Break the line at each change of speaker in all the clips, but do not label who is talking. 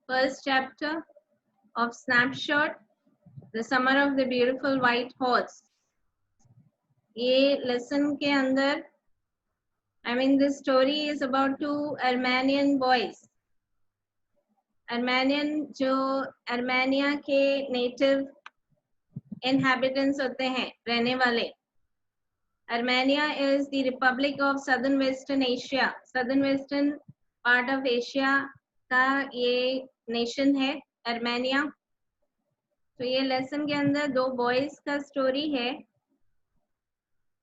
first chapter of Snapshot, The Summer of the Beautiful White Horse. ये lesson के अंदर, this story is about two Armenian boys. Armenian जो Armenia के native inhabitants होते हैं, रहने वाले. Armenia is the Republic of Southern Western Asia. Southern Western part of Asia का ये nation है, Armenia. तो ये लेसन के अंदर दो बॉयज का स्टोरी है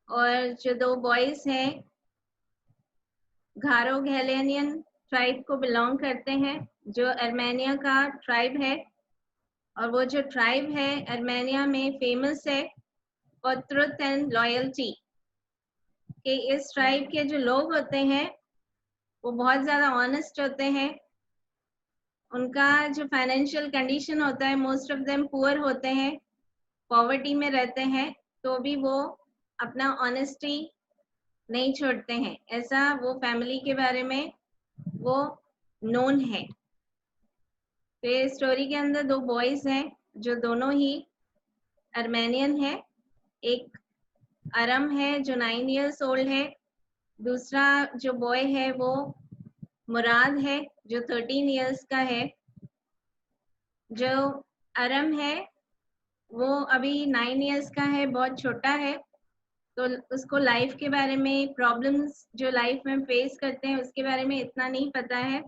और जो दो बॉयज हैं घारो घैलेनियन ट्राइब को बिलोंग करते हैं, जो अर्मेनिया का ट्राइब है. और वो जो ट्राइब है अर्मेनिया में फेमस है फॉर ट्रुथ एंड लॉयल्टी. कि इस ट्राइब के जो लोग होते हैं वो बहुत ज़्यादा ऑनेस्ट होते हैं. उनका जो फाइनेंशियल कंडीशन होता है, मोस्ट ऑफ देम पुअर होते हैं, पॉवर्टी में रहते हैं, तो भी वो अपना ऑनेस्टी नहीं छोड़ते हैं. ऐसा वो फैमिली के बारे में वो नोन है. तो ये स्टोरी के अंदर दो बॉयज हैं जो दोनों ही अर्मेनियन है. एक अरम है जो 9 years old है. दूसरा जो बॉय है वो मुराद है जो 13 years का है. जो अरम है वो अभी 9 years का है, बहुत छोटा है. तो उसको लाइफ के बारे में, प्रॉब्लम्स जो लाइफ में फेस करते हैं उसके बारे में इतना नहीं पता है,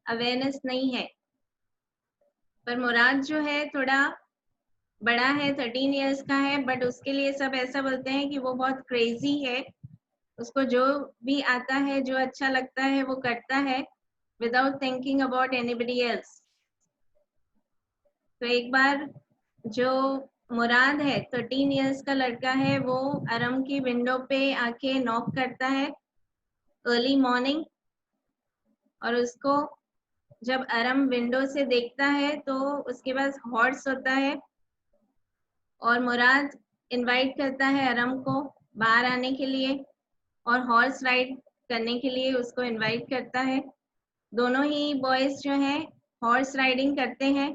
अवेयरनेस नहीं है. पर मुराद जो है थोड़ा बड़ा है, 13 years का है, बट उसके लिए सब ऐसा बोलते हैं कि वो बहुत क्रेजी है. उसको जो भी आता है, जो अच्छा लगता है वो करता है without thinking about anybody else. तो एक बार जो मुराद है 13 years का लड़का है, वो अरम की विंडो पे आके नॉक करता है अर्ली मॉर्निंग. और उसको जब अरम विंडो से देखता है तो उसके पास हॉर्स होता है और मुराद इनवाइट करता है अरम को बाहर आने के लिए और हॉर्स राइड करने के लिए उसको इनवाइट करता है. दोनों ही बॉयज जो हैं हॉर्स राइडिंग करते हैं,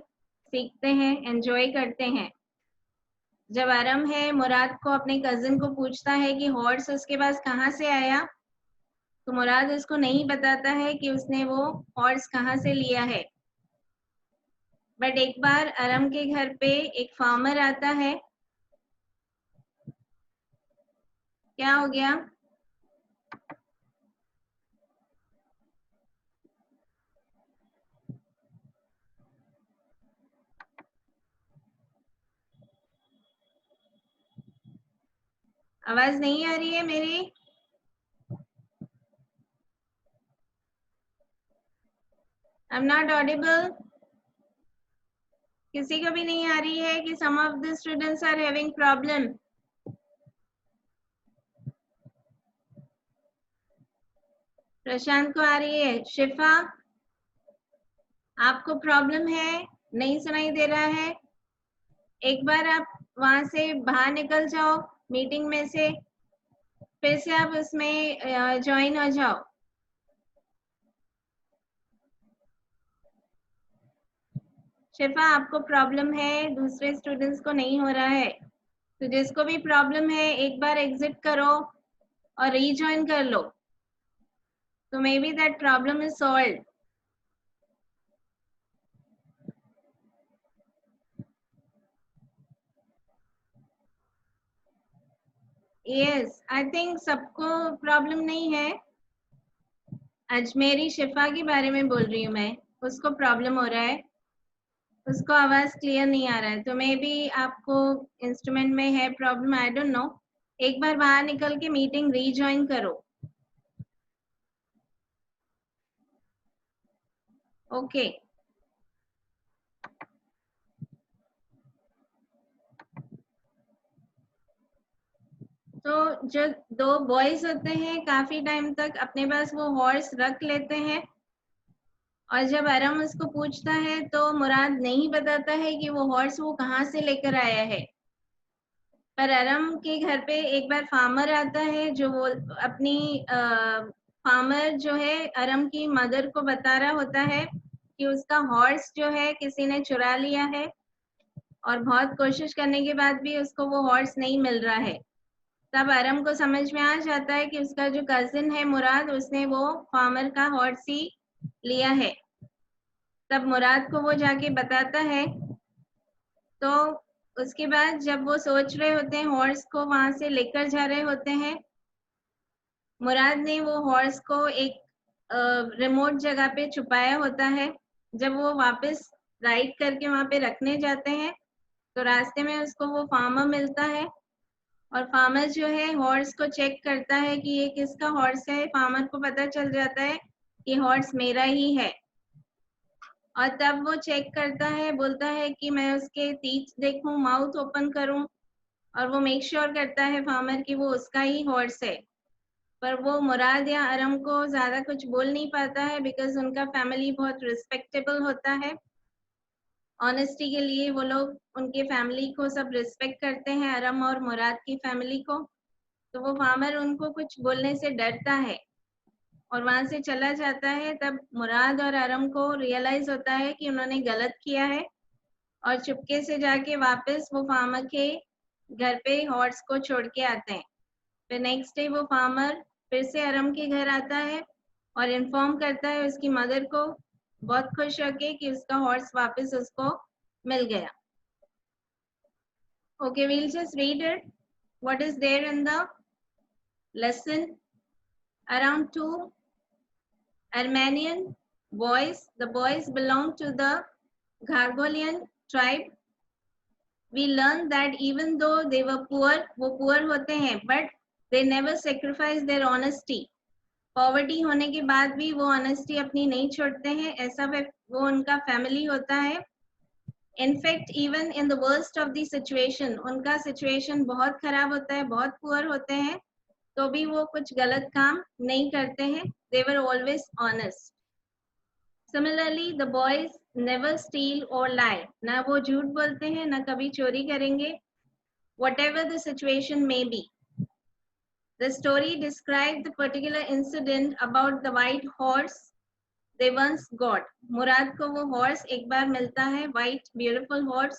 सीखते हैं, एंजॉय करते हैं. जब अरम है मुराद को अपने कजिन को पूछता है कि हॉर्स उसके पास कहाँ से आया, तो मुराद उसको नहीं बताता है कि उसने वो हॉर्स कहाँ से लिया है. बट एक बार अरम के घर पे एक फार्मर आता है. क्या हो गया? आवाज नहीं आ रही है मेरी? I am not audible. किसी को भी नहीं आ रही है कि some of the students are having problem? Prashant को आ रही है. शिफा, आपको प्रॉब्लम है? नहीं सुनाई दे रहा है? एक बार आप वहां से बाहर निकल जाओ मीटिंग में से, फिर से आप उसमें ज्वाइन हो जाओ. शिफा, आपको प्रॉब्लम है, दूसरे स्टूडेंट्स को नहीं हो रहा है. तो जिसको भी प्रॉब्लम है एक बार एग्जिट करो और रीजॉइन कर लो, तो may be that problem is solved. Yes, I think सबको प्रॉब्लम नहीं है. अजमेरी शिफा के बारे में बोल रही हूँ मैं. उसको प्रॉब्लम हो रहा है, उसको आवाज क्लियर नहीं आ रहा है. तो मे बी आपको इंस्ट्रूमेंट में है प्रॉब्लम, आई डोंट नो. एक बार बाहर निकल के मीटिंग रीजॉइन करो. ओके. तो जो दो बॉयज होते हैं काफी टाइम तक अपने पास वो हॉर्स रख लेते हैं. और जब अरम उसको पूछता है तो मुराद नहीं बताता है कि वो हॉर्स वो कहाँ से लेकर आया है. पर अरम के घर पे एक बार फार्मर आता है जो वो अपनी फार्मर जो है अरम की मदर को बता रहा होता है कि उसका हॉर्स जो है किसी ने चुरा लिया है और बहुत कोशिश करने के बाद भी उसको वो हॉर्स नहीं मिल रहा है। तब अरम को समझ में आ जाता है कि उसका जो कजिन है मुराद, उसने वो फार्मर का हॉर्स ही लिया है। तब मुराद को वो जाके बताता है। तो उसके बाद जब वो सोच रहे होते हैं, हॉर्स को वहां से लेकर जा रहे होते हैं, मुराद ने वो हॉर्स को एक रिमोट जगह पे छुपाया होता है। जब वो वापस राइड करके वहां पे रखने जाते हैं तो रास्ते में उसको वो फार्मर मिलता है और फार्मर जो है हॉर्स को चेक करता है कि ये किसका हॉर्स है। फार्मर को पता चल जाता है कि हॉर्स मेरा ही है और तब वो चेक करता है, बोलता है कि मैं उसके टीथ देखूं, माउथ ओपन करूं, और वो मेक श्योर करता है फार्मर कि वो उसका ही हॉर्स है। पर वो मुराद या अरम को ज्यादा कुछ बोल नहीं पाता है बिकॉज उनका फैमिली बहुत रिस्पेक्टेबल होता है। ऑनेस्टी के लिए वो लोग उनके फैमिली को सब रिस्पेक्ट करते हैं, अरम और मुराद की फैमिली को। तो वो फार्मर उनको कुछ बोलने से डरता है और वहां से चला जाता है। तब मुराद और अरम को रियलाइज होता है कि उन्होंने गलत किया है और चुपके से जाके वापस वो फार्मर के घर पे हॉर्स को छोड़ के आते हैं। फिर नेक्स्ट डे वो फार्मर फिर से अरम के घर आता है और इन्फॉर्म करता है उसकी मदर को, बहुत खुश होके कि उसका हॉर्स वापस उसको मिल गया। Okay, we'll just read it. What is there in the lesson? Around two Armenian boys. The boys belong to the Gargolian tribe. We learn that even though they were poor, वो poor होते हैं, but they never sacrifice their honesty. Poverty होने के बाद भी वो honesty अपनी नहीं छोड़ते हैं, ऐसा वो उनका फैमिली होता है। In fact even in the worst of the situation, उनका सिचुएशन बहुत खराब होता है, बहुत पुअर होते हैं, तो भी वो कुछ गलत काम नहीं करते हैं। They were always honest. Similarly the boys never steal और लाई, ना वो झूठ बोलते हैं ना कभी चोरी करेंगे, whatever the situation may be. The story described the particular incident about the white horse they once got. मुराद को वो हॉर्स एक बार मिलता है, white beautiful horse.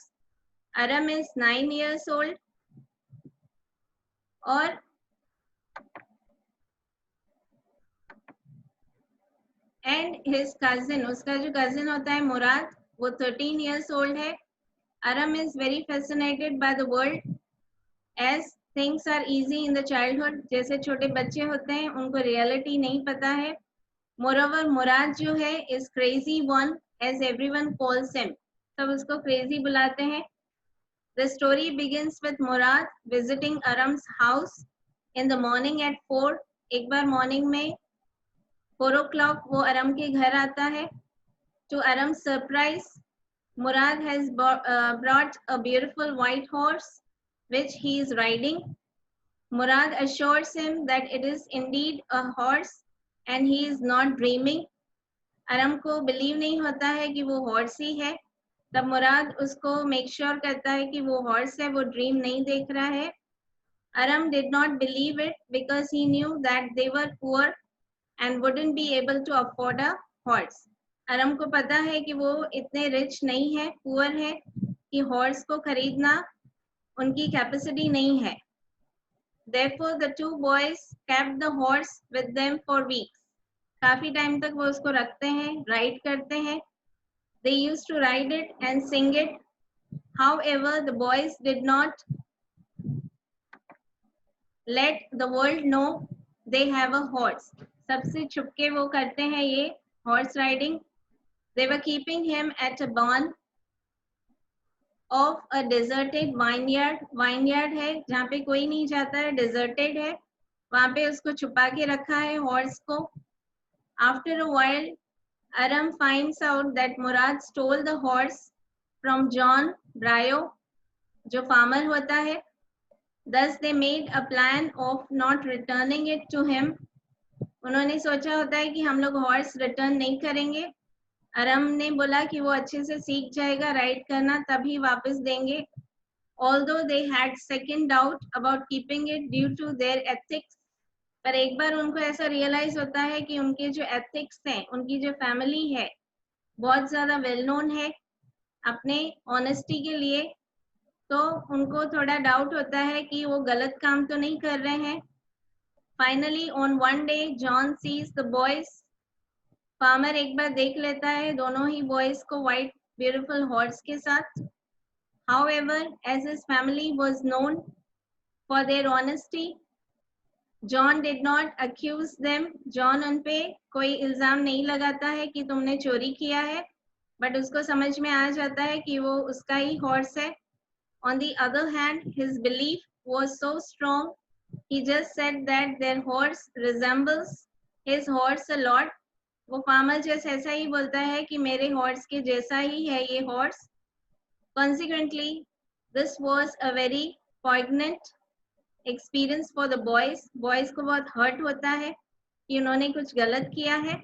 Aram is 9 years old और and his cousin, उसका जो cousin होता है मुराद, वो 13 years old है. Aram is very fascinated by the world as things are easy in the childhood. जैसे छोटे बच्चे होते हैं उनको reality नहीं पता है. Moreover, मुराद जो है is crazy one as everyone calls him. सब उसको crazy बुलाते हैं. The story begins with Murad visiting Aram's house in the morning at 4. एक बार morning में 4 o'clock वो अरम के घर आता है. To Aram's surprise, Murad has brought a beautiful white horse which he is riding. Murad assures him that it is indeed a horse and he is not dreaming. अरम को believe नहीं होता है कि वो horse ही है. तब मुराद उसको मेक श्योर करता है कि वो हॉर्स है, वो ड्रीम नहीं देख रहा है. Aram did not believe it because he knew that they were poor and wouldn't be able to afford a horse. Aram को पता है कि वो इतने रिच नहीं है, पुअर है, कि हॉर्स को खरीदना उनकी कैपेसिटी नहीं है. Therefore, the two boys kept the horse with them for weeks. काफी टाइम तक वो उसको रखते हैं, राइड करते हैं. They used to ride it and sing it. However, the boys did not let the world know they have a horse. सबसे छुपके वो करते हैं ये horse riding. They were keeping him at a barn of a deserted vineyard. Vineyard है जहाँ पे कोई नहीं जाता है, deserted है, वहाँ पे उसको छुपा के रखा है horse को. After a while, Aram finds out that Murad stole the horse from John Brayo, जो farmer होता है. Thus they made a plan of not returning it to him. उन्होंने सोचा होता है कि हम लोग हॉर्स रिटर्न नहीं करेंगे. अरम ने बोला कि वो अच्छे से सीख जाएगा राइड करना तभी वापस देंगे. Although they had second doubt about keeping it due to their ethics, पर एक बार उनको ऐसा रियलाइज होता है कि उनके जो एथिक्स हैं, उनकी जो फैमिली है, बहुत ज़्यादा वेल नोन है अपने ऑनेस्टी के लिए, तो उनको थोड़ा डाउट होता है कि वो गलत काम तो नहीं कर रहे हैं. Finally on one day John sees the boys. Farmer एक बार देख लेता है दोनों ही बॉयज को व्हाइट ब्यूटीफुल हॉर्स के साथ. However, as his family was known for their honesty, John did not accuse them. John उन पे कोई इल्जाम नहीं लगाता है कि तुमने चोरी किया है, बट उसको समझ में आ जाता है कि वो उसका ही हॉर्स है. On the other hand, his belief was so strong, he just said that their horse resembles his horse a lot. वो फार्मर जैसे ऐसा ही बोलता है कि मेरे हॉर्स के जैसा ही है ये horse. Consequently, this was a very poignant experience for the boys. Boys को बहुत hurt होता है कि उन्होंने कुछ गलत किया है,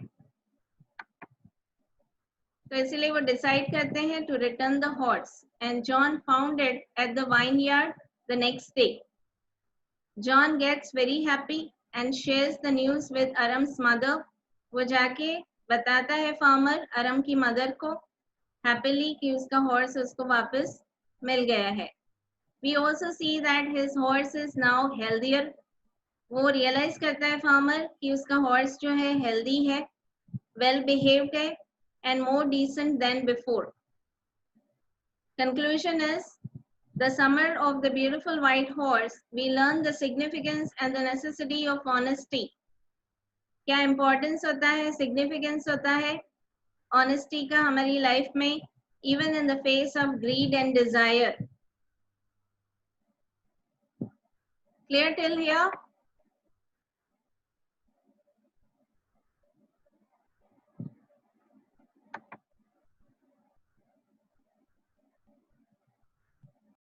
तो इसलिए वो decide करते हैं to return the horse. And John found it at the vineyard the next day. John gets very happy and shares the news with Aram's mother. वो जाके बताता है farmer अरम की mother को happily कि उसका horse उसको वापस मिल गया है. We also see that his horse is now healthier. वो realize करता है farmer कि उसका horse जो है healthy है, well behaved है, and more decent than before. Conclusion is, the summer of the beautiful white horse, we learn the significance and the necessity of honesty. क्या importance होता है, significance होता है honesty का हमारी life में, even in the face of greed and desire. Clear till here?